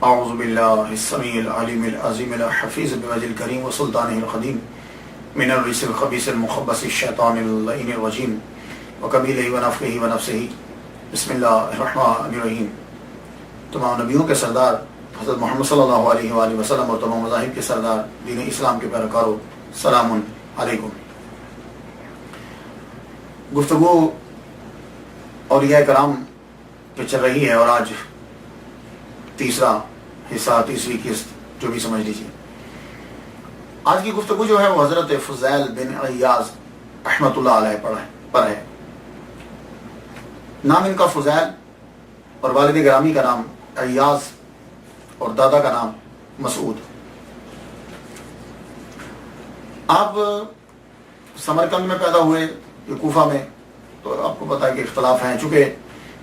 اعوذ باللہ السمیع العلیم العظیم الحفیظ بوجہ الکریم وسلطانہ القدیم من الرجس الخبیث المخبث الشیطان اللعین الرجیم وقبیلہ ونفخہ ونفسہ بسم اللہ الرحمن الرحیم۔ تمام نبیوں کے سردار حضرت محمد صلی اللہ علیہ وآلہ وسلم اور تمام مذاہب کے سردار دین اسلام کے پیروکاروں، سلام علیکم۔ گفتگو اولیاء کرام پہ چل رہی ہے اور آج تیسرا حصہ، تیسری قسط جو بھی سمجھ لیجیے۔ آج کی گفتگو جو ہے وہ حضرت فضیل بن عیاض رحمۃ اللہ علیہ پر ہے۔ نام ان کا فضیل اور والد گرامی کا نام عیاض اور دادا کا نام مسعود۔ آپ سمرقند میں پیدا ہوئے، یہ کوفہ میں، تو آپ کو پتا ہے کہ اختلاف ہیں، چونکہ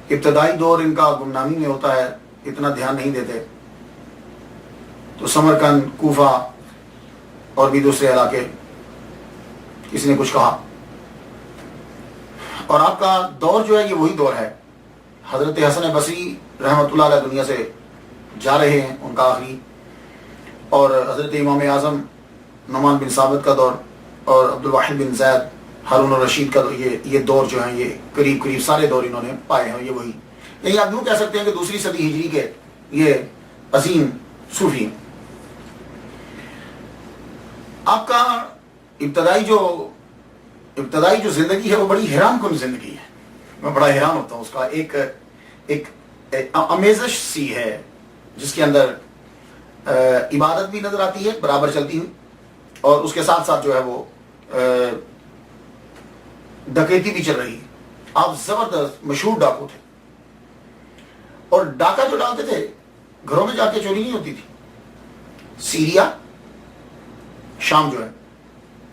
ابتدائی دور ان کا گمنامی میں ہوتا ہے، اتنا دھیان نہیں دیتے، تو سمرقند، کوفہ اور بھی دوسرے علاقے کسی نے کچھ کہا، اور آپ کا دور جو ہے یہ وہی دور ہے۔ حضرت حسن بصری رحمۃ اللہ علیہ دنیا سے جا رہے ہیں، ان کا آخری، اور حضرت امام اعظم نعمان بن ثابت کا دور اور عبد الواحد بن زید، ہارون الرشید کا یہ دور جو ہے، یہ قریب سارے دور انہوں نے پائے ہیں، یہ وہی، یعنی آپ یوں کہہ سکتے ہیں کہ دوسری صدی ہجری کے یہ عظیم صوفی ہیں۔ آپ کا ابتدائی جو زندگی ہے وہ بڑی حیران کن زندگی ہے، میں بڑا حیران ہوتا ہوں۔ اس کا ایک امیزش سی ہے جس کے اندر عبادت بھی نظر آتی ہے برابر چلتی ہوئی، اور اس کے ساتھ ساتھ جو ہے وہ ڈکیتی بھی چل رہی ہے۔ آپ زبردست مشہور ڈاکو تھے، اور ڈاکہ جو ڈالتے تھے گھروں میں جا کے چوری نہیں ہوتی تھی۔ سیریا، شام جو ہے،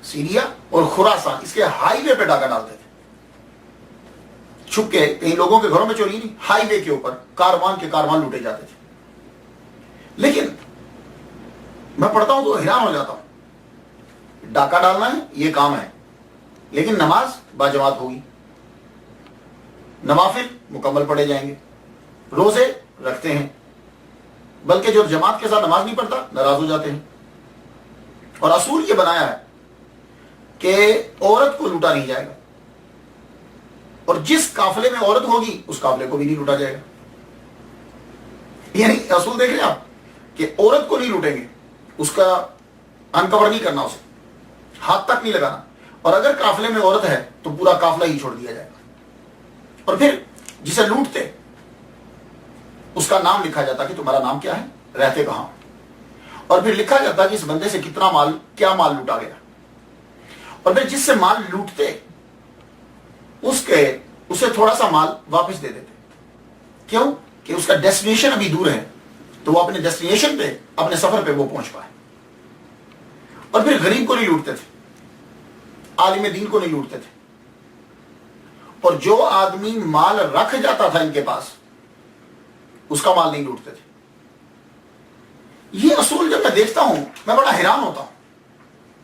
سیریا اور خراسان، اس کے ہائی وے پہ ڈاکہ ڈالتے تھے، چھپ کے، کہیں لوگوں کے گھروں میں چوری نہیں، ہائی وے کے اوپر کاروان لوٹے جاتے تھے۔ لیکن میں پڑھتا ہوں تو حیران ہو جاتا ہوں، ڈاکہ ڈالنا ہے یہ کام ہے، لیکن نماز باجماعت ہوگی، نوافل مکمل پڑھے جائیں گے، روزے رکھتے ہیں، بلکہ جو جماعت کے ساتھ نماز نہیں پڑھتا ناراض ہو جاتے ہیں۔ اور اصول یہ بنایا ہے کہ عورت کو لوٹا نہیں جائے گا، اور جس قافلے میں عورت ہوگی اس قافلے کو بھی نہیں لوٹا جائے گا۔ یعنی اصول دیکھ لیں آپ کہ عورت کو نہیں لوٹیں گے، اس کا انکور نہیں کرنا، اسے ہاتھ تک نہیں لگانا، اور اگر قافلے میں عورت ہے تو پورا قافلہ ہی چھوڑ دیا جائے گا۔ اور پھر جسے لوٹتے اس کا نام لکھا جاتا کہ تمہارا نام کیا ہے، رہتے کہاں، اور پھر لکھا جاتا کہ اس بندے سے کیا مال لوٹا گیا، اور پھر جس سے مال لوٹتے اسے تھوڑا سا مال واپس دے دیتے۔ کیوں؟ کہ اس کا ڈیسٹینیشن ابھی دور ہے، تو وہ اپنے ڈیسٹینیشن پہ، اپنے سفر پہ وہ پہنچ پائے۔ اور پھر غریب کو نہیں لوٹتے تھے، عالم دین کو نہیں لوٹتے تھے، اور جو آدمی مال رکھ جاتا تھا ان کے پاس اس کا مال نہیں لوٹتے تھے۔ یہ اصول جب میں دیکھتا ہوں میں بڑا حیران ہوتا ہوں،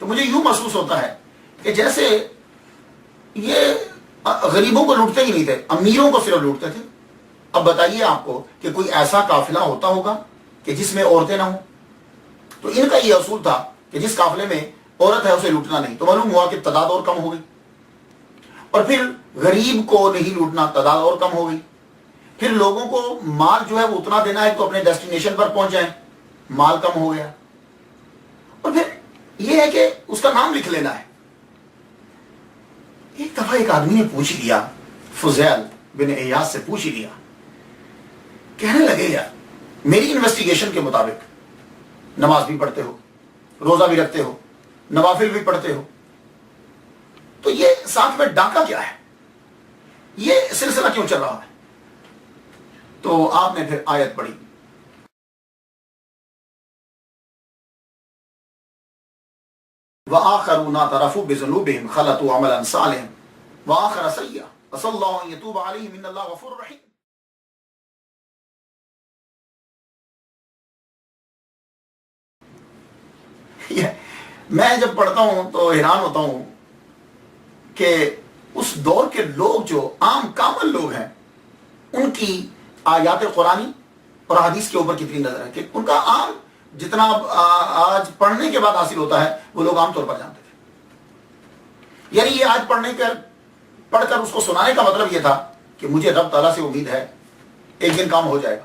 تو مجھے یوں محسوس ہوتا ہے کہ جیسے یہ غریبوں کو لوٹتے ہی نہیں تھے، امیروں کو صرف لوٹتے تھے۔ اب بتائیے آپ کو کہ کوئی ایسا قافلہ ہوتا ہوگا کہ جس میں عورتیں نہ ہوں؟ تو ان کا یہ اصول تھا کہ جس قافلے میں عورت ہے اسے لوٹنا نہیں، تو معلوم ہوا کہ تعداد اور کم ہو گئی، اور پھر غریب کو نہیں لوٹنا، تعداد اور کم ہو گئی، پھر لوگوں کو مال جو ہے وہ اتنا دینا ہے تو اپنے ڈیسٹینیشن پر پہنچ جائیں، مال کم ہو گیا، اور پھر یہ ہے کہ اس کا نام لکھ لینا ہے۔ ایک دفعہ ایک آدمی نے پوچھ لیا، فضیل بن عیاض سے پوچھ لیا، کہنے لگے یار میری انویسٹیگیشن کے مطابق نماز بھی پڑھتے ہو، روزہ بھی رکھتے ہو، نوافل بھی پڑھتے ہو، تو یہ ساتھ میں ڈاکہ کیا ہے، یہ سلسلہ کیوں چل رہا ہے؟ تو آپ نے پھر آیت پڑھی، وَآخَرُونَ اعْتَرَفُوا بِذُنُوبِهِمْ خَلَطُوا عَمَلًا صَالِحًا وَآخَرَ سَيِّئًا عَسَى اللَّهُ أَن يَتُوبَ عَلَيْهِمْ إِنَّ اللَّهَ غَفُورٌ رَحِيمٌ۔ میں جب پڑھتا ہوں تو حیران ہوتا ہوں کہ اس دور کے لوگ جو عام کامن لوگ ہیں، ان کی آیات قرآنی اور حدیث کے اوپر کتنی نظر ہے کہ ان کا عام جتنا آج پڑھنے کے بعد حاصل ہوتا ہے وہ لوگ عام طور پر جانتے تھے. یعنی یہ آج پڑھ کر اس کو سنانے کا مطلب یہ تھا کہ مجھے رب تعالیٰ سے امید ہے ایک دن کام ہو جائے گا.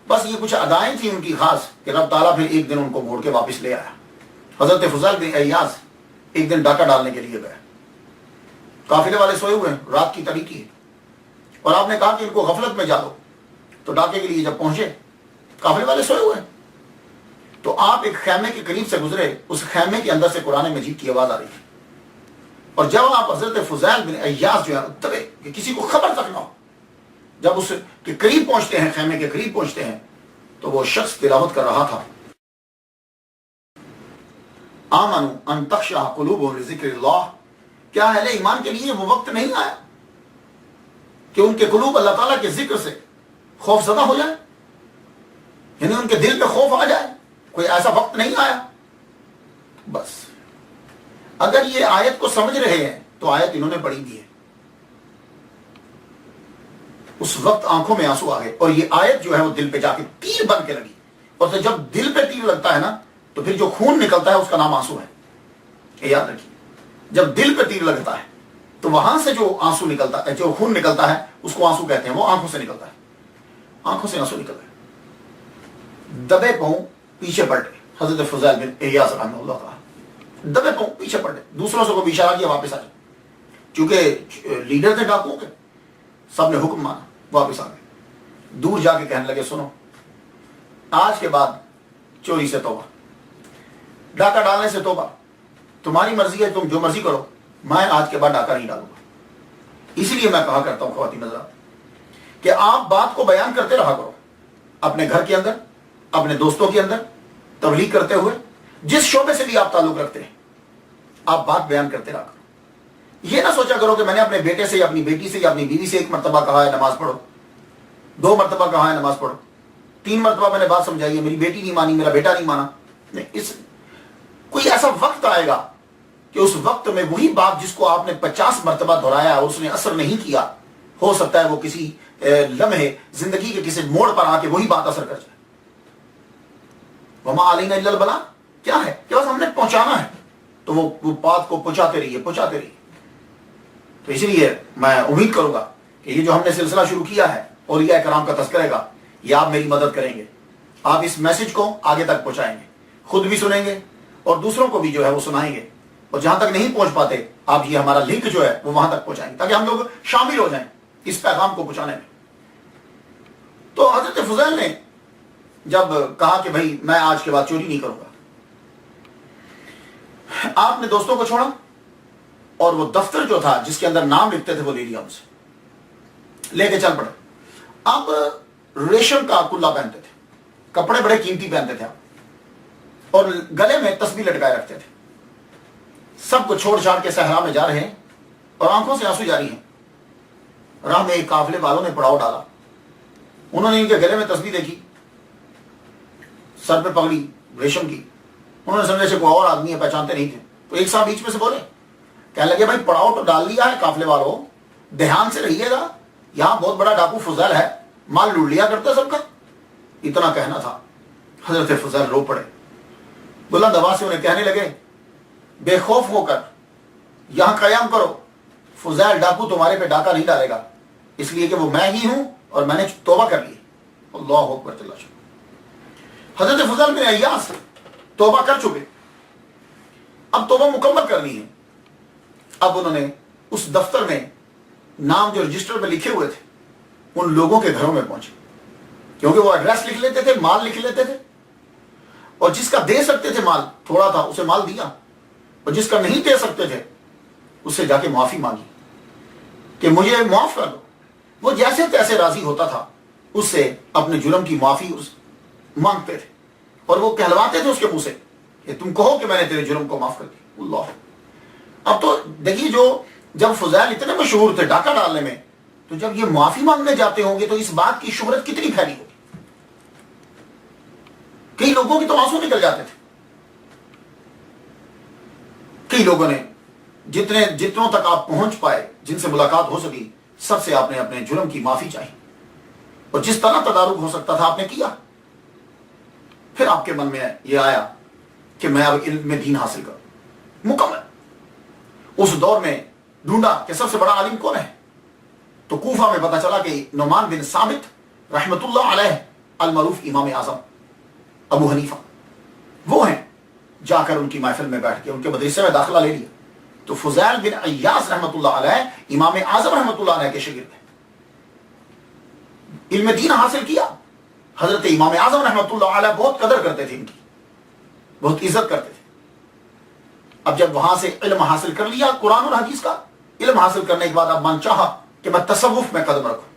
بس یہ کچھ ادائیں تھیں ان کی خاص کہ رب تعالیٰ پھر ایک دن ان کو موڑ کے واپس لے آیا. حضرت فضیل بن عیاض ایک دن ڈاکہ ڈالنے کے لیے گئے. قافلے والے سوئے ہوئے ہیں, رات کی تاریکی ہے, اور آپ نے کہا کہ ان کو غفلت میں جا دو. تو ڈاکے کے لیے جب پہنچے قافلے والے سوئے ہوئے ہیں, تو آپ ایک خیمے کے قریب سے گزرے, اس خیمے کے اندر سے قرآن مجید کی آواز آ رہی تھی. اور جب آپ حضرت فضیل بن عیاض جو ہے دبے کہ کسی کو خبر تک نہ ہو, جب اس کے قریب پہنچتے ہیں, خیمے کے قریب پہنچتے ہیں, تو وہ شخص تلاوت کر رہا تھا آمنوا ان تخشع قلوبهم لذکر اللہ. کیا اہل ایمان کے لیے وہ وقت نہیں آیا کہ ان کے قلوب اللہ تعالیٰ کے ذکر سے خوف زدہ ہو جائے, یعنی ان کے دل پہ خوف آ جائے؟ کوئی ایسا وقت نہیں آیا؟ بس اگر یہ آیت کو سمجھ رہے ہیں تو آیت انہوں نے پڑھی بھی ہے. اس وقت آنکھوں میں آنسو آ گئے, اور یہ آیت جو ہے وہ دل پہ جا کے تیر بن کے لگی. اور تو جب دل پہ تیر لگتا ہے نا تو پھر جو خون نکلتا ہے اس کا نام آنسو ہے. یہ یاد رکھیے, جب دل پہ تیر لگتا ہے تو وہاں سے جو آنسو نکلتا ہے, جو خون نکلتا ہے اس کو آنسو کہتے ہیں. وہ آنکھوں سے نکلتا ہے, آنکھوں سے آنسو نکلتا ہے. دبے پاؤں پیچھے پلٹے حضرت فضیل بن عیاض رحمہ اللہ تعالی, دبے پاؤں پیچھے پلٹے, دوسروں سے کو بھی اشارہ کیا واپس آ جائے. چونکہ لیڈر تھے ڈاکوؤں کے, سب نے حکم مانا, واپس آ گئے. دور جا کے کہنے لگے سنو, آج کے بعد چوری سے توبہ, ڈاکہ ڈالنے سے توبہ, تمہاری مرضی ہے, تم جو مرضی کرو, میں آج کے بعد ڈاکہ نہیں ڈالوں گا. اسی لیے میں کہا کرتا ہوں خواتین حضرات کہ آپ بات کو بیان کرتے رہا کرو, اپنے گھر کے اندر, اپنے دوستوں کے اندر, تبلیغ کرتے ہوئے, جس شعبے سے بھی آپ تعلق رکھتے ہیں, آپ بات بیان کرتے رہا کرو. یہ نہ سوچا کرو کہ میں نے اپنے بیٹے سے یا اپنی بیٹی سے یا اپنی بیوی سے ایک مرتبہ کہا ہے نماز پڑھو, 2 مرتبہ کہا ہے نماز پڑھو, 3 مرتبہ میں نے بات سمجھائی ہے, میری بیٹی نہیں مانی, میرا بیٹا نہیں مانا. نہیں, کوئی ایسا وقت آئے گا کہ اس وقت میں وہی بات جس کو آپ نے 50 مرتبہ دہرایا اور اس نے اثر نہیں کیا, ہو سکتا ہے وہ کسی لمحے زندگی کے کسی موڑ پر آ کے وہی بات اثر کر جائے. وما علینا الا البلاغ, کیا ہے کہ بس ہم نے پہنچانا ہے, تو وہ بات کو پہنچاتے رہیے. تو اسی لیے میں امید کروں گا کہ یہ جو ہم نے سلسلہ شروع کیا ہے اولیاء کرام کا تذکرہ کا, یہ آپ میری مدد کریں گے, آپ اس میسج کو آگے تک پہنچائیں گے, خود بھی سنیں گے اور دوسروں کو بھی جو ہے وہ سنائیں گے, اور جہاں تک نہیں پہنچ پاتے آپ یہ ہمارا لنک جو ہے وہ وہاں تک پہنچائیں گے, تاکہ ہم لوگ شامل ہو جائیں اس پیغام کو پہنچانے میں. تو حضرت فضیل نے جب کہا کہ بھائی میں آج کے بعد چوری نہیں کروں گا, آپ نے دوستوں کو چھوڑا اور وہ دفتر جو تھا جس کے اندر نام لکھتے تھے وہ لے لیا ان سے, لے کے چل پڑے. آپ ریشم کا کلا پہنتے تھے, کپڑے بڑے قیمتی پہنتے تھے آپ, اور گلے میں تسبیح لٹکائے رکھتے تھے. سب کو چھوڑ چھاڑ کے صحرا میں جا رہے ہیں اور آنکھوں سے آنسو جاری ہیں. راہ میں ایک قافلے والوں نے پڑاؤ ڈالا, انہوں نے ان کے گلے میں تسبیح دیکھی, سر پہ پگڑی ریشم کی, انہوں نے سمجھا سے کوئی اور آدمی ہے, پہچانتے نہیں تھے. تو ایک صاحب بیچ میں سے بولے, کہنے لگے بھائی پڑاؤ تو ڈال دیا ہے قافلے والوں, دھیان سے رہیے گا, یہاں بہت بڑا ڈاکو فضیل ہے, مال لوٹ لیا کرتا سب کا. اتنا کہنا تھا, حضرت فضیل رو پڑے, بلند آواز سے انہیں کہنے لگے بے خوف ہو کر یہاں قیام کرو, فضیل ڈاکو تمہارے پہ ڈاکہ نہیں ڈالے گا, اس لیے کہ وہ میں ہی ہوں اور میں نے توبہ کر لی. اللہ اکبر, اللہ شکر. حضرت فضیل بن عیاض توبہ کر چکے, اب توبہ مکمل کرنی ہے. اب انہوں نے اس دفتر میں نام جو رجسٹر پہ لکھے ہوئے تھے ان لوگوں کے گھروں میں پہنچے, کیونکہ وہ ایڈریس لکھ لیتے تھے, مال لکھ لیتے تھے, اور جس کا دے سکتے تھے مال تھوڑا تھا اسے مال دیا, اور جس کا نہیں دے سکتے تھے اس سے جا کے معافی مانگی کہ مجھے معاف کر دو. وہ جیسے تیسے راضی ہوتا تھا, اس سے اپنے جرم کی معافی مانگتے تھے, اور وہ کہلواتے تھے اس کے منہ سے کہ تم کہو کہ میں نے تیرے جرم کو معاف کر دیا. اللہ. اب تو دیکھیے, جو جب فضیل اتنے مشہور تھے ڈاکہ ڈالنے میں, تو جب یہ معافی مانگنے جاتے ہوں گے تو اس بات کی شہرت کتنی پھیلی ہوگی. کئی لوگوں کی تو آنسو نکل جاتے تھے. کئی لوگوں نے جتنوں تک آپ پہنچ پائے, جن سے ملاقات ہو سکی, سب سے آپ نے اپنے جرم کی معافی چاہی, اور جس طرح تدارک ہو سکتا تھا آپ نے کیا. پھر آپ کے من میں یہ آیا کہ میں اب علم دین حاصل کروں مکمل. اس دور میں ڈھونڈا کہ سب سے بڑا عالم کون ہے, تو کوفہ میں پتا چلا کہ نعمان بن ثابت رحمت اللہ علیہ المعروف امام اعظم ابو حنیفہ وہ ہیں. جا کر ان کی محفل میں بیٹھ کے ان کے مدرسے میں داخلہ لے لیا. تو فضیل بن عیاض رحمت اللہ علیہ امام اعظم رحمت اللہ علیہ کے شاگرد ہیں. علم دین حاصل کیا. حضرت امام اعظم رحمت اللہ علیہ بہت قدر کرتے تھے, ان کی بہت عزت کرتے تھے. اب جب وہاں سے علم حاصل کر لیا قرآن اور حدیث کا, علم حاصل کرنے کے بعد اب من چاہا کہ میں تصوف میں قدم رکھوں.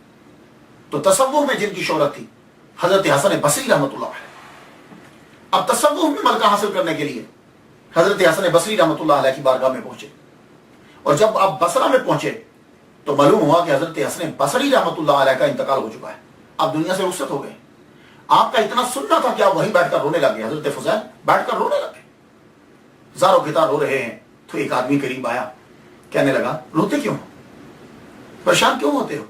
تو تصوف میں جن کی شہرت تھی حضرت حسن بصری رحمت اللہ علیہ. اب تصوف میں ملکہ حاصل کرنے کے لیے حضرت حسن بصری رحمت اللہ علیہ کی بارگاہ میں پہنچے. اور جب آپ بصرہ میں پہنچے تو معلوم ہوا کہ حضرت حسن بصری رحمت اللہ علیہ کا انتقال ہو چکا ہے, آپ دنیا سے رخصت ہو گئے. آپ کا اتنا سننا تھا کہ آپ وہیں بیٹھ کر رونے لگے. حضرت فضیل بیٹھ کر رونے لگے, زاروں کتار رو رہے ہیں. تو ایک آدمی قریب آیا, کہنے لگا روتے کیوں, پریشان کیوں ہوتے ہو؟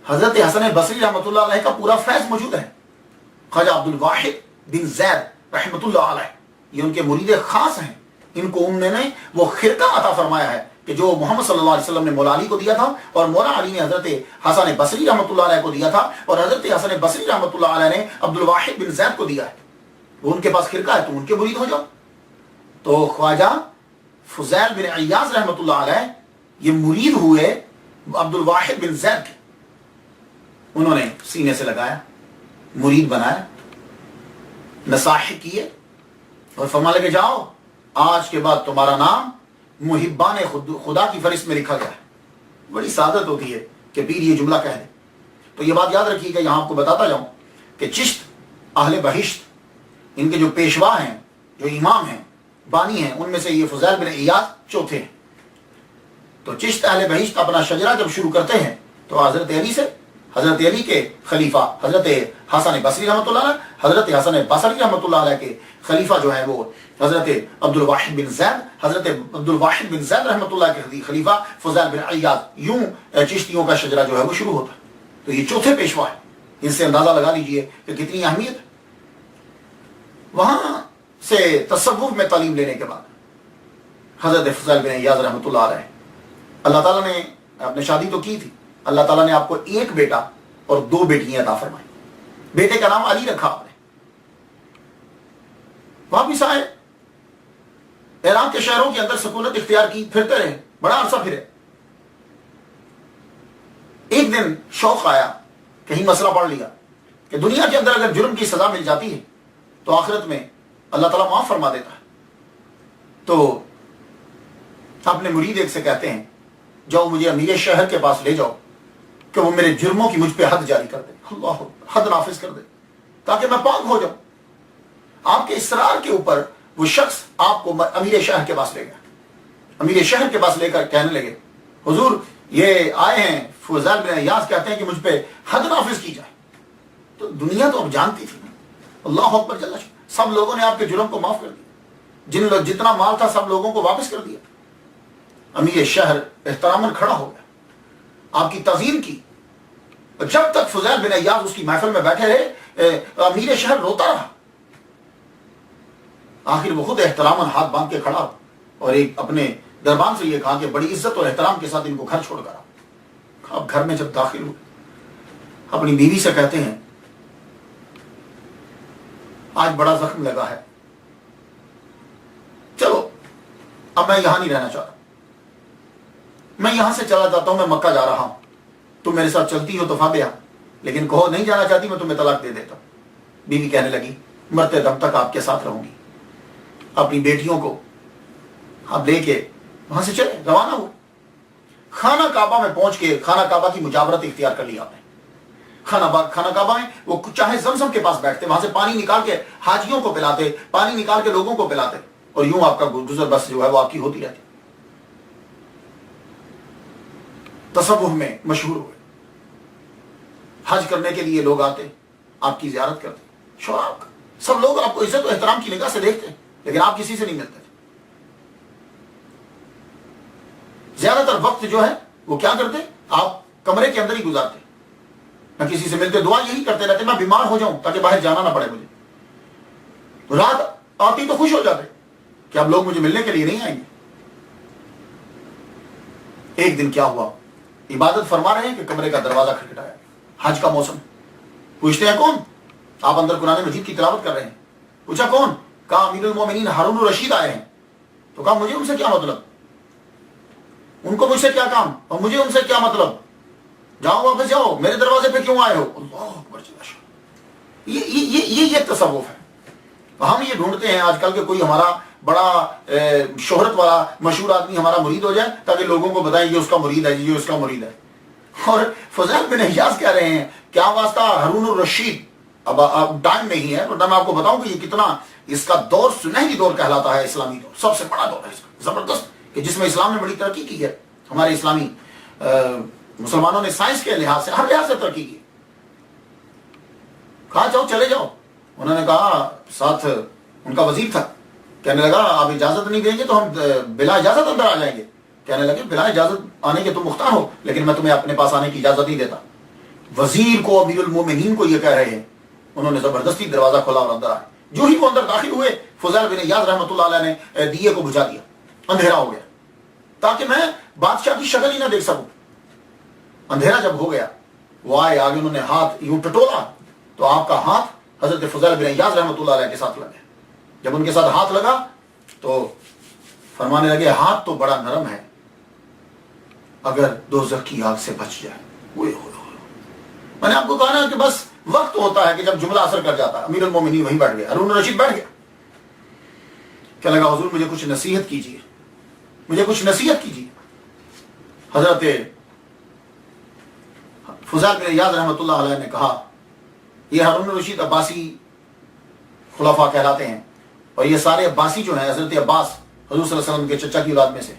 حضرت حسن بصری رحمت اللہ علیہ کا پورا فیض موجود ہے. خواجہ عبد الواحد بن زید رحمت اللہ علیہ یہ ان کے مرید خاص ہیں. ان کو انہوں نے وہ خرقہ عطا فرمایا ہے کہ جو محمد صلی اللہ علیہ وسلم نے مولا علی کو دیا تھا اور مولا علی نے حضرت حسن بصری رحمت اللہ علیہ کو دیا تھا اور حضرت حسن بصری رحمت اللہ علیہ نے عبد الواحد بن زید کو دیا ہے. وہ ان کے پاس خرقہ ہے, تو ان کے مرید ہو جاؤ. تو خواجہ فضیل بن عیاض رحمت اللہ علیہ یہ مرید ہوئے عبد الواحد بن زید کے. انہوں نے سینے سے لگایا, مرید بنایا, نصاحت کیے اور فرمانے لگے جاؤ آج کے بعد تمہارا نام محبان خدا کی فہرست میں لکھا گیا ہے. بڑی سعادت ہوتی ہے کہ پیر یہ جملہ کہہ دے. تو یہ بات یاد رکھیے کہ یہاں آپ کو بتاتا جاؤں کہ چشت اہل بہشت ان کے جو پیشوا ہیں, جو امام ہیں, بانی ہیں, ان میں سے یہ فضیل بن عیاض چوتھے ہیں. تو چشت اہل بہشت اپنا شجرہ جب شروع کرتے ہیں تو حضرت علی سے, حضرت علی کے خلیفہ حضرت حسن بصری رحمۃ اللہ علیہ, حضرت حسن بصری رحمۃ اللہ علیہ کے خلیفہ جو ہیں وہ حضرت عبد الواحد بن زید, حضرت عبد الواحد بن زید رحمۃ اللہ کے خلیفہ فضیل بن عیاض. یوں چشتیوں کا شجرہ جو ہے وہ شروع ہوتا ہے. تو یہ چوتھے پیشوا ہے. ان سے اندازہ لگا لیجئے کہ کتنی اہمیت ہے. وہاں سے تصوف میں تعلیم لینے کے بعد حضرت فضیل بن عیاض رحمۃ اللہ علیہ, اللہ تعالیٰ نے, آپ نے شادی تو کی تھی, اللہ تعالیٰ نے آپ کو ایک بیٹا اور 2 بیٹیاں عطا فرمائی. بیٹے کا نام علی رکھا آپ نے. واپس آئے, عراق کے شہروں کے اندر سکونت اختیار کی, پھرتے رہے, بڑا عرصہ پھرے. ایک دن شوق آیا, کہیں مسئلہ پڑھ لیا کہ دنیا کے اندر اگر جرم کی سزا مل جاتی ہے تو آخرت میں اللہ تعالیٰ معاف فرما دیتا ہے. تو اپنے مرید ایک سے کہتے ہیں جاؤ مجھے امیر شہر کے پاس لے جاؤ کہ وہ میرے جرموں کی مجھ پہ حد جاری کر دے, اللہ حد نافذ کر دے تاکہ میں پاک ہو جاؤں. آپ کے اصرار کے اوپر وہ شخص آپ کو امیر شہر کے پاس لے گیا. امیر شہر کے پاس لے کر کہنے لگے حضور یہ آئے ہیں فضیل بن عیاض کہتے ہیں کہ مجھ پہ حد نافذ کی جائے. تو دنیا تو اب جانتی تھی, اللہ اکبر جل شانہ, سب لوگوں نے آپ کے جرم کو معاف کر دیا. جتنا مال تھا سب لوگوں کو واپس کر دیا. امیر شہر احتراماً کھڑا ہو گیا, آپ کی تعظیم کی. جب تک فضیل بن عیاض اس کی محفل میں بیٹھے رہے امیر شہر روتا رہا. آخر وہ خود احتراماً ہاتھ باندھ کے کھڑا اور ایک اپنے دربان سے یہ کہا کہ بڑی عزت اور احترام کے ساتھ ان کو گھر چھوڑ کر آؤ. اب گھر میں جب داخل ہوئے اپنی بیوی سے کہتے ہیں آج بڑا زخم لگا ہے, چلو اب میں یہاں نہیں رہنا چاہتا, میں یہاں سے چلا جاتا ہوں, میں مکہ جا رہا ہوں, تم میرے ساتھ چلتی ہو تو فابیا, لیکن کہو نہیں جانا چاہتی میں تمہیں طلاق دے دیتا ہوں. بیوی کہنے لگی مرتے دم تک آپ کے ساتھ رہوں گی. اپنی بیٹیوں کو آپ لے کے وہاں سے چلے, روانہ ہوئے. خانہ کعبہ میں پہنچ کے خانہ کعبہ کی مجاورت اختیار کر لیا آپ نے. خانہ کعبہ میں وہ چاہے زمزم کے پاس بیٹھتے, وہاں سے پانی نکال کے حاجیوں کو پلاتے, پانی نکال کے لوگوں کو پلاتے, اور یوں آپ کا گزر بس جو ہے وہ آپ کی ہوتی رہتی. تصوف میں مشہور ہوئے. حج کرنے کے لیے لوگ آتے, آپ کی زیارت کرتے, شوق, سب لوگ آپ کو عزت و احترام کی نگاہ سے دیکھتے, لیکن آپ کسی سے نہیں ملتے تھے. زیادہ تر وقت جو ہے وہ کیا کرتے, آپ کمرے کے اندر ہی گزارتے, میں کسی سے ملتے دعا یہی کرتے رہتے میں بیمار ہو جاؤں تاکہ باہر جانا نہ پڑے مجھے. رات آتی تو خوش ہو جاتے کہ اب لوگ مجھے ملنے کے لیے نہیں آئیں گے. ایک دن کیا ہوا, عبادت فرما رہے ہیں کہ کمرے کا دروازہ کھٹکھٹایا. حج کا موسم. پوچھتے ہیں کون؟ آپ اندر قرآن مجید کی تلاوت کر رہے ہیں. پوچھا کون؟ کہا امیر المومنین ہارون الرشید آئے ہیں. تو کہا مجھے ان سے کیا مطلب, ان کو مجھ سے کیا کام اور مجھے ان سے کیا مطلب, جاؤ واپس جاؤ, میرے دروازے پہ کیوں آئے ہو. اللہ اکبر. یہ تصوف ہے. ہم یہ ڈھونڈتے ہیں آج کل کہ کوئی ہمارا بڑا شہرت والا مشہور آدمی ہمارا مرید ہو جائے تاکہ لوگوں کو بتائیں یہ اس کا مرید ہے, یہ اس کا مرید ہے. اور فضیل بن عیاض کہہ رہے ہیں کیا واسطہ ہارون الرشید. اب ٹائم نہیں ہے ورنہ میں آپ کو بتاؤں کہ یہ کتنا اس کا دور سنہری دور کہلاتا ہے, اسلامی دور سب سے بڑا دور ہے اس کا, زبردست, کہ جس میں اسلام نے بڑی ترقی کی ہے. ہمارے اسلامی مسلمانوں نے سائنس کے لحاظ سے ہر لحاظ سے ترقی کی. کہا جاؤ چلے جاؤ. انہوں نے کہا, ساتھ ان کا وزیر تھا, کہنے لگا آپ اجازت نہیں دیں گے تو ہم بلا اجازت اندر آ جائیں گے. کہنے لگے بلا اجازت آنے کے تم مختار ہو لیکن میں تمہیں اپنے پاس آنے کی اجازت نہیں دیتا. وزیر کو, امیر المومنین کو یہ کہہ رہے ہیں. انہوں نے زبردستی دروازہ کھولا اور اندر آئے. جو ہی وہ اندر داخل ہوئے فضیل بن عیاض رحمۃ اللہ علیہ نے دیے کو بجھا دیا. اندھیرا ہو گیا تاکہ میں بادشاہ کی شکل ہی نہ دیکھ سکوں. اندھیرا جب ہو گیا وہ آئے, آگے انہوں نے ہاتھ یوں ٹٹولا تو آپ کا ہاتھ حضرت فضیل بن عیاض رحمۃ اللہ علیہ کے ساتھ لگا. جب ان کے ساتھ ہاتھ لگا تو فرمانے لگے ہاتھ تو بڑا نرم ہے, اگر دوزخ کی آگ سے بچ جائے. میں نے آپ کو کہا نا کہ بس وقت ہوتا ہے کہ جب جملہ اثر کر جاتا ہے. امیر المومنین وہیں بیٹھ گیا, ہارون الرشید بیٹھ گیا. کہنے لگا حضور مجھے کچھ نصیحت کیجیے, مجھے کچھ نصیحت کیجیے. حضرت فضیل بن عیاض رحمۃ اللہ علیہ نے کہا یہ ہارون الرشید عباسی خلفاء کہلاتے ہیں اور یہ سارے عباسی جو ہیں حضرت عباس حضور صلی اللہ علیہ وسلم کے چچا کی اولاد میں سے.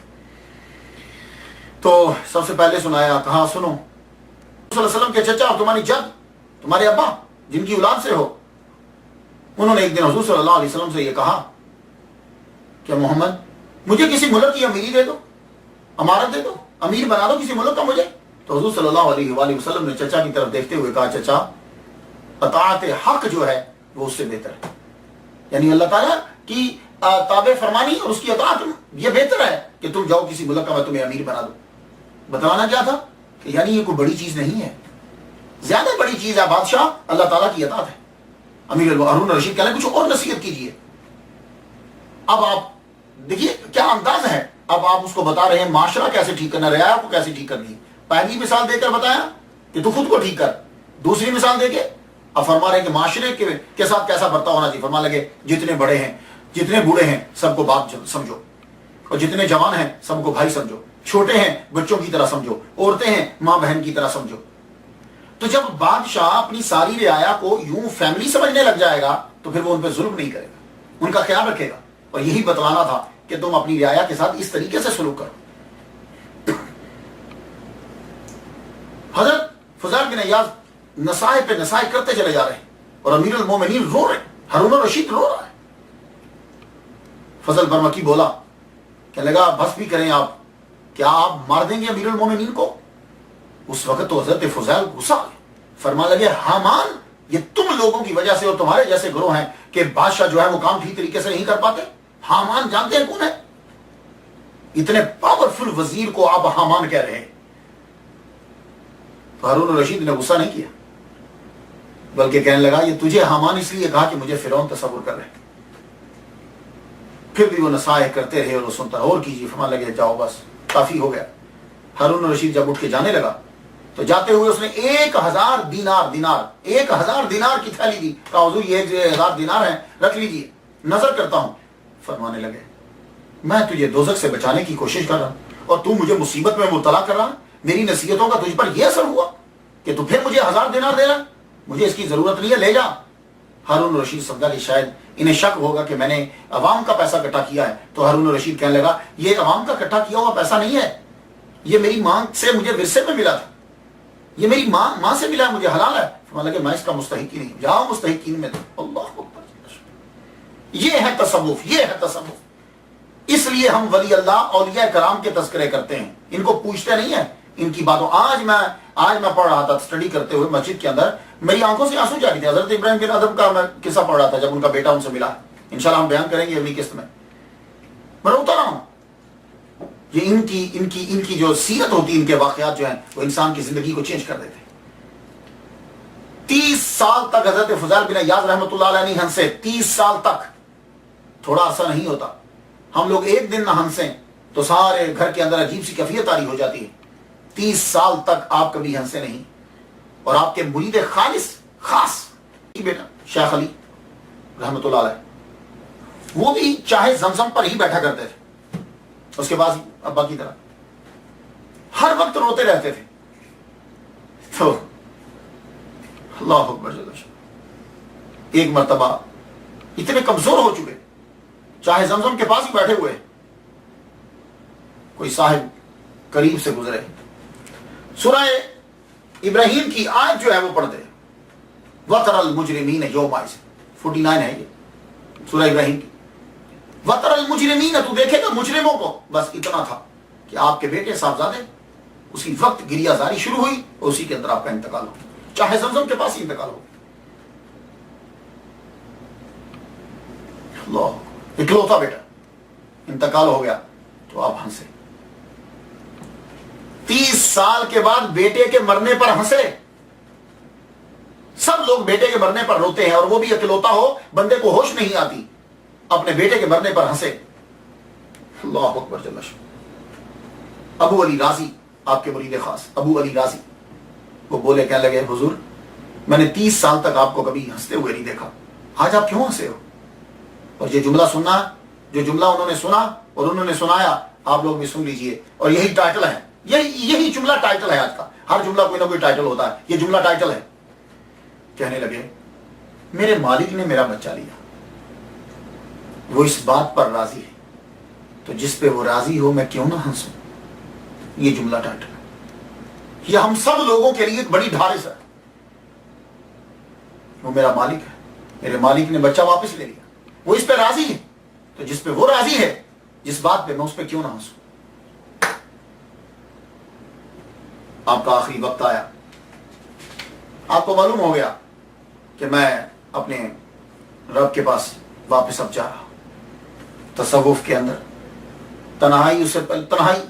تو سب سے پہلے سنایا, کہا سنو صلی اللہ علیہ وسلم کے چچا اور تمہاری جد, تمہارے ابا جن کی اولاد سے ہو, انہوں نے ایک دن حضور صلی اللہ علیہ وسلم سے یہ کہا کہ محمد مجھے کسی ملک کی امیری دے دو, امارت دے دو, امیر بنا دو کسی ملک کا مجھے. تو حضور صلی اللہ علیہ وآلہ وسلم نے چچا کی طرف دیکھتے ہوئے کہا چچا اطاعت حق جو ہے وہ اس سے بہتر ہے. یعنی اللہ تعالیٰ کی تابع فرمانی اور اس کی اطاعت یہ بہتر ہے کہ تم جاؤ کسی ملک کا میں تمہیں امیر بنا دوں. بتانا کیا تھا کہ یعنی یہ کوئی بڑی چیز نہیں ہے, زیادہ بڑی چیز ہے بادشاہ اللہ تعالیٰ کی اطاعت ہے. امیر ہارون الرشید کہہ رہے ہیں کچھ اور نصیحت کیجیے. اب آپ دیکھیے کیا انداز ہے, اب آپ اس کو بتا رہے ہیں معاشرہ کیسے ٹھیک کرنا, رعایا کو کیسے ٹھیک کرنی. پہلی مثال دے کر بتایا کہ تو خود کو ٹھیک کر, دوسری مثال دے کے اب فرما رہے ہیں کہ معاشرے کے ساتھ کیسا برتا ہونا چاہیے. فرما لگے جتنے بڑے ہیں جتنے بوڑھے ہیں سب کو باپ سمجھو, اور جتنے جوان ہیں سب کو بھائی سمجھو, چھوٹے ہیں بچوں کی طرح سمجھو, عورتیں ہیں ماں بہن کی طرح سمجھو. تو جب بادشاہ اپنی ساری رعایا کو یوں فیملی سمجھنے لگ جائے گا تو پھر وہ ان پہ ظلم نہیں کرے گا, ان کا خیال رکھے گا. اور یہی بتلانا تھا کہ تم اپنی رعایا کے ساتھ اس طریقے سے سلوک کرو. حضرت فضیل بن عیاض نصائح پہ نصائح کرتے چلے جا رہے ہیں اور امیر المومنین رو رہے ہیں, ہارون الرشید رو رہا ہے. فضل برمکی بولا, کہنے لگا بس بھی کریں آپ, کیا آپ مار دیں گے امیر المومنین کو. اس وقت تو حضرت فضیل غصہ آ گیا, فرما لگے حامان یہ تم لوگوں کی وجہ سے اور تمہارے جیسے گروہ ہیں کہ بادشاہ جو ہے وہ کام ٹھیک طریقے سے نہیں کر پاتے. حامان جانتے ہیں کون ہے؟ اتنے پاورفل وزیر کو آپ حامان کہہ رہے ہیں. ہارون الرشید نے غصہ نہیں کیا بلکہ کہنے لگا یہ تجھے حامان اس لیے کہا کہ مجھے فرعون تصور کر رہے ہیں. پھر بھی وہ نصائح کرتے رہے اور وہ سنتا, اور کیجیے. فرمان لگے جاؤ بس کافی ہو گیا. ہارون الرشید جب اٹھ کے جانے لگا تو جاتے ہوئے اس نے 1000 دینار کی تھیلی دی. کہا حضور یہ 1000 دینار ہیں رکھ لیجیے, نظر کرتا ہوں. فرمانے لگے میں تجھے دوزخ سے بچانے کی کوشش کر رہا ہوں اور تو مجھے مصیبت میں مبتلا کر رہا. میری نصیحتوں کا تجھ پر یہ اثر ہوا کہ تو پھر مجھے 1000 دینار دے رہا. مجھے اس کی ضرورت نہیں ہے, لے جا. ہارون الرشید سمجھا کہ شاید انہیں شک ہوگا کہ میں نے عوام کا پیسہ اکٹھا کیا ہے. تو ہارون الرشید کہنے لگا یہ عوام کا اکٹھا کیا ہوا پیسہ نہیں ہے, یہ میری ماں سے مجھے ورثے میں ملا تھا, یہ میری ماں سے ملا, مجھے حلال ہے. فرمایا کہ میں اس کا مستحق ہی نہیں, جاؤ مستحقین میں. اللہ اکبر. یہ ہے تصوف, یہ ہے تصوف. اس لیے ہم ولی اللہ اولیاء کرام کے تذکرے کرتے ہیں, ان کو پوچھتے نہیں ہیں ان کی باتوں. آج میں پڑھ رہا تھا اسٹڈی کرتے ہوئے مسجد کے اندر, میری آنکھوں سے آنسو جاری تھے. حضرت ابراہیم بن ادم کا میں قصہ پڑھ رہا تھا جب ان کا بیٹا ان سے ملا. انشاءاللہ ہم بیان کریں گے اگلی قسط میں. میں روتا رہا ہوں. یہ ان کی جو سیرت ہوتی ہے, ان کے واقعات جو ہیں وہ انسان کی زندگی کو چینج کر دیتے ہیں. 30 سال تک حضرت فضیل بن عیاض رحمۃ اللہ علیہ نہیں ہنسے. 30 سال تک. تھوڑا عرصہ نہیں ہوتا. ہم لوگ ایک دن نہ ہنسیں تو سارے گھر کے اندر عجیب سی کیفیت طاری ہو جاتی ہے. 30 سال تک آپ کبھی ہنسے نہیں. اور آپ کے مرید خاص بیٹا شیخ علی رحمۃ اللہ علیہ, وہ بھی چاہے زمزم پر ہی بیٹھا کرتے تھے اس کے بعد ابا کی طرح, ہر وقت روتے رہتے تھے. تو اللہ اکبر. ایک مرتبہ اتنے کمزور ہو چکے, چاہے زمزم کے پاس ہی بیٹھے ہوئے, کوئی صاحب قریب سے گزرے, سورہ ابراہیم کی آیت جو ہے وہ پڑھتے ہیں, وَتَرَ الْمُجْرِمِينَ يَوْمَئِذٍ 49 ہے یہ سورہ ابراہیم کی. وَتَرَ الْمُجْرِمِينَ, تو دیکھے گا مجرموں کو. بس اتنا تھا کہ آپ کے بیٹے صاحبزادے, اسی وقت گریہ زاری شروع ہوئی اور اسی کے اندر آپ کا انتقال ہو, چاہے زمزم کے پاس ہی انتقال ہو. اللہ, اکلوتا بیٹا انتقال ہو گیا تو آپ ہنسے. 30 سال کے بعد بیٹے کے مرنے پر ہنسے. سب لوگ بیٹے کے مرنے پر روتے ہیں, اور وہ بھی اکلوتا ہو, بندے کو ہوش نہیں آتی, اپنے بیٹے کے مرنے پر ہنسے. اللہ اکبر جل شانہ. ابو علی رازی, آپ کے مرید خاص ابو علی رازی, وہ بولے, کہنے لگے حضور میں نے 30 سال تک آپ کو کبھی ہنستے ہوئے نہیں دیکھا, آج آپ کیوں ہنسے ہو؟ اور یہ جملہ سننا, جو جملہ انہوں نے سنا اور انہوں نے سنایا, آپ لوگ بھی سن لیجئے. اور یہی ٹائٹل ہے, یہی جملہ ٹائٹل ہے آج کا. ہر جملہ کوئی نہ کوئی ٹائٹل ہوتا ہے, یہ جملہ ٹائٹل ہے. کہنے لگے میرے مالک نے میرا بچہ لیا, وہ اس بات پر راضی ہے, تو جس پہ وہ راضی ہو میں کیوں نہ ہنسوں. یہ جملہ ٹائٹل ہے. یہ ہم سب لوگوں کے لیے ایک بڑی ڈھارس ہے. وہ میرا مالک ہے, میرے مالک نے بچہ واپس لے لیا, وہ اس پہ راضی ہے, تو جس پہ وہ راضی ہے, جس بات پہ میں اس پہ کیوں نہ ہنسوں. آپ کا آخری وقت آیا, آپ کو معلوم ہو گیا کہ میں اپنے رب کے پاس واپس اب جا رہا. تصوف کے اندر تنہائی, اسے تنہائی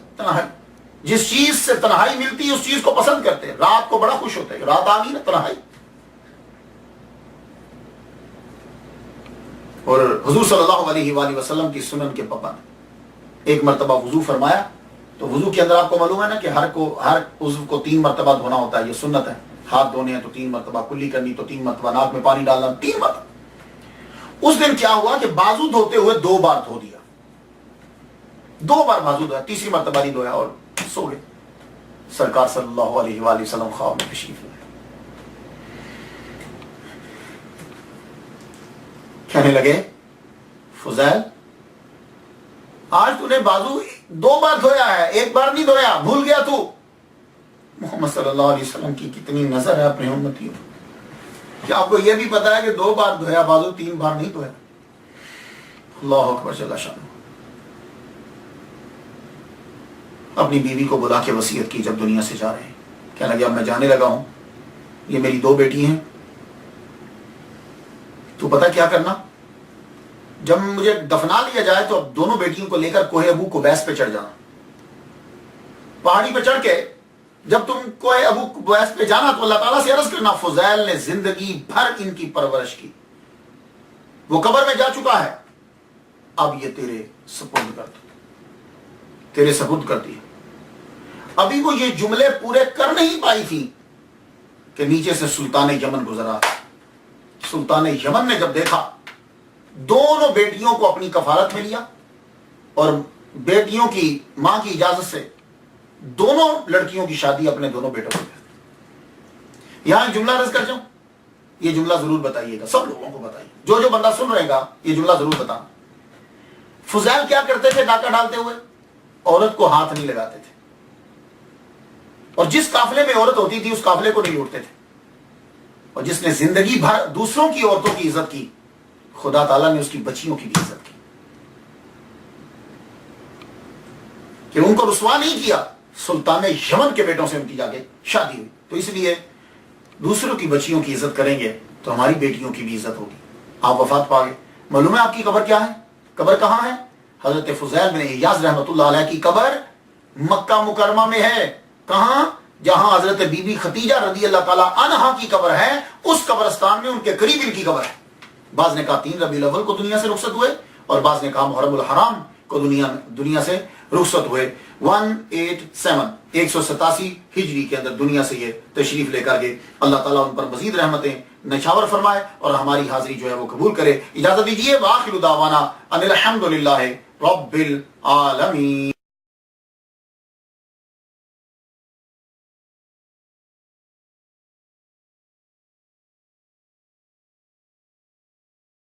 جس چیز سے تنہائی ملتی ہے اس چیز کو پسند کرتے ہیں. رات کو بڑا خوش ہوتے ہیں, رات آ گئی نا تنہائی. اور حضور صلی اللہ علیہ وآلہ وسلم کی سنن کے پابند. ایک مرتبہ وضو فرمایا, تو وضو کے اندر آپ کو معلوم ہے نا کہ ہر عضو کو 3 مرتبہ دھونا ہوتا ہے, یہ سنت ہے. ہاتھ دھونے ہیں تو 3 مرتبہ, کلی کرنی تو 3 مرتبہ, ناک میں پانی ڈالنا 3 مرتبہ. اس دن کیا ہوا کہ بازو دھوتے ہوئے 2 بار دھو دیا, 2 بار بازو دھویا, تیسری مرتبہ نہیں دھویا اور سو گئے. سرکار صلی اللہ علیہ وآلہ وسلم خواب میں تشریف لائے, کہنے لگے فضیل آج تو نے بازو 2 بار دھویا ہے, 1 بار نہیں دھویا, بھول گیا تو. محمد صلی اللہ علیہ وسلم کی کتنی نظر ہے اپنے امتیوں. کیا آپ کو یہ بھی پتا ہے کہ 2 بار دھویا بازو, 3 بار نہیں دھویا. اللہ اکبر جل شانہ. اپنی بیوی کو بلا کے وصیت کی جب دنیا سے جا رہے ہیں, کہنے لگے اب میں جانے لگا ہوں, یہ میری 2 بیٹی ہیں, تو پتہ کیا کرنا, جب مجھے دفنا لیا جائے تو اب دونوں بیٹیوں کو لے کر کوہ ابو قبیس پہ چڑھ جانا. پہاڑی پہ چڑھ کے جب تم کوہ ابو قبیس پہ جانا تو اللہ تعالیٰ سے عرض کرنا فضیل نے زندگی بھر ان کی پرورش کی, وہ قبر میں جا چکا ہے, اب یہ تیرے سپرد کر دی, تیرے سپرد کر دی. ابھی وہ یہ جملے پورے کر نہیں پائی تھی کہ نیچے سے سلطان یمن گزرا. سلطان یمن نے جب دیکھا, دونوں بیٹیوں کو اپنی کفالت میں لیا اور بیٹیوں کی ماں کی اجازت سے دونوں لڑکیوں کی شادی اپنے دونوں بیٹوں کو. یہاں ایک جملہ عرض کر جاؤں, یہ جملہ ضرور بتائیے گا, سب لوگوں کو بتائیے, جو بندہ سن رہے گا یہ جملہ ضرور بتانا. فضیل کیا کرتے تھے ڈاکہ ڈالتے ہوئے, عورت کو ہاتھ نہیں لگاتے تھے, اور جس قافلے میں عورت ہوتی تھی اس قافلے کو نہیں لوٹتے تھے. اور جس نے زندگی بھر دوسروں کی عورتوں کی عزت کی, خدا تعالیٰ نے اس کی بچیوں کی بھی عزت کی, کہ ان کو رسوا نہیں کیا, سلطان یمن کے بیٹوں سے ان کی جا کے شادی ہوئی. تو اس لیے دوسروں کی بچیوں کی عزت کریں گے تو ہماری بیٹیوں کی بھی عزت ہوگی. آپ وفات پا گئے. معلوم ہے آپ کی قبر کیا ہے؟ قبر کہاں ہے؟ حضرت فضیل بن عیاض رحمۃ اللہ علیہ کی قبر مکہ مکرمہ میں ہے. کہاں؟ جہاں حضرت بی بی خدیجہ رضی اللہ تعالی عنہا کی قبر ہے، اس قبرستان میں ان کے قریب ان کی قبر ہے. بعض نے کہا 3 ربیع الاول کو دنیا سے رخصت ہوئے، اور بعض نے کہا محرم الحرام کو دنیا سے رخصت ہوئے. 187 ہجری کے اندر دنیا سے یہ تشریف لے کر گئے. اللہ تعالیٰ ان پر مزید رحمتیں نچھاور فرمائے اور ہماری حاضری جو ہے وہ قبول کرے. اجازت دیجیے، وآخر دعوانا ان الحمدللہ رب العالمین.